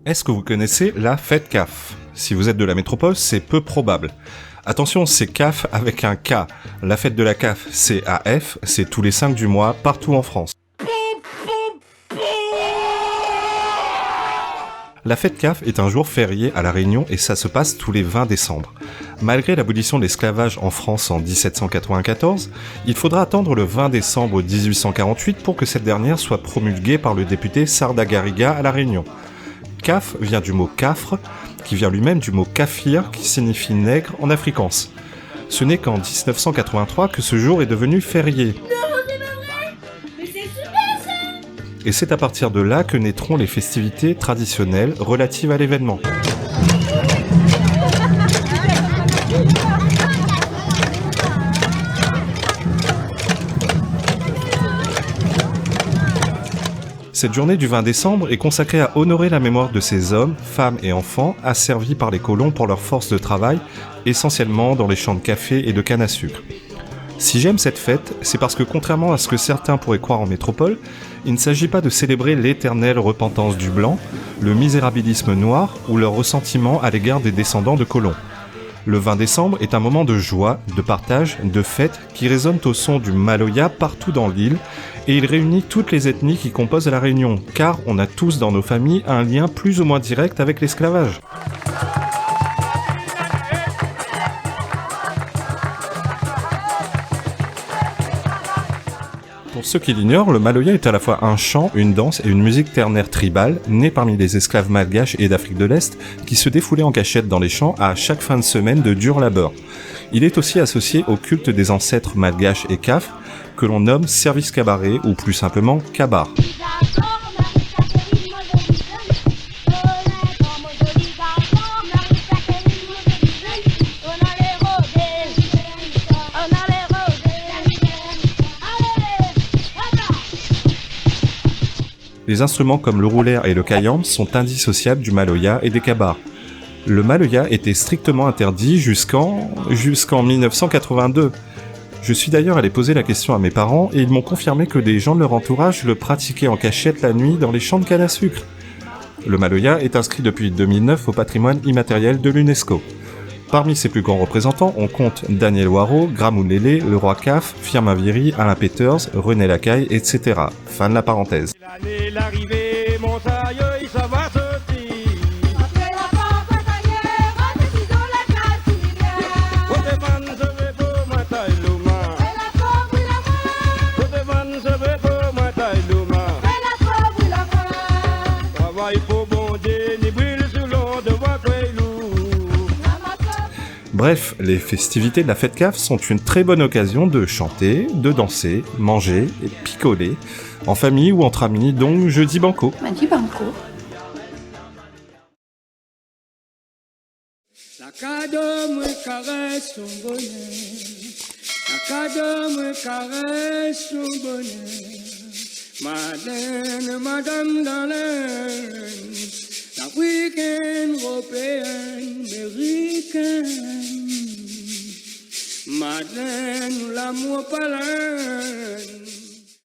Est-ce que vous connaissez la fête CAF ? Si vous êtes de la métropole, c'est peu probable. Attention, c'est CAF avec un K. La fête de la CAF, C-A-F, c'est tous les 5 du mois, partout en France. La fête CAF est un jour férié à La Réunion et ça se passe tous les 20 décembre. Malgré l'abolition de l'esclavage en France en 1794, il faudra attendre le 20 décembre 1848 pour que cette dernière soit promulguée par le député Sarda Gariga à La Réunion. CAF vient du mot cafre, qui vient lui-même du mot kafir, qui signifie nègre en afrikaans. Ce n'est qu'en 1983 que ce jour est devenu férié. Et c'est à partir de là que naîtront les festivités traditionnelles relatives à l'événement. Cette journée du 20 décembre est consacrée à honorer la mémoire de ces hommes, femmes et enfants asservis par les colons pour leur force de travail, essentiellement dans les champs de café et de canne à sucre. Si j'aime cette fête, c'est parce que contrairement à ce que certains pourraient croire en métropole, il ne s'agit pas de célébrer l'éternelle repentance du blanc, le misérabilisme noir ou leur ressentiment à l'égard des descendants de colons. Le 20 décembre est un moment de joie, de partage, de fête qui résonne au son du maloya partout dans l'île et il réunit toutes les ethnies qui composent la Réunion, car on a tous dans nos familles un lien plus ou moins direct avec l'esclavage. Pour ceux qui l'ignorent, le maloya est à la fois un chant, une danse et une musique ternaire tribale, née parmi les esclaves malgaches et d'Afrique de l'Est, qui se défoulaient en cachette dans les champs à chaque fin de semaine de dur labeur. Il est aussi associé au culte des ancêtres malgaches et CAF, que l'on nomme service cabaret ou plus simplement kabar. Les instruments comme le roulaire et le kayam sont indissociables du maloya et des kabars. Le maloya était strictement interdit jusqu'en 1982. Je suis d'ailleurs allé poser la question à mes parents et ils m'ont confirmé que des gens de leur entourage le pratiquaient en cachette la nuit dans les champs de canne à sucre. Le maloya est inscrit depuis 2009 au patrimoine immatériel de l'UNESCO. Parmi ses plus grands représentants, on compte Daniel Waro, Gramoulélé, le roi Caf, Firmin Viry, Alain Peters, René Lacaille, etc. Fin de la parenthèse. Bref, les festivités de la fête CAF sont une très bonne occasion de chanter, de danser, manger et picoler, en famille ou entre amis, donc je dis banco. Dis banco. La cadeau me caresse son bonheur, la cadeau me caresse son bonheur, madame dans l'air. Africaine, européenne, américaine, Madeleine, l'amour palais.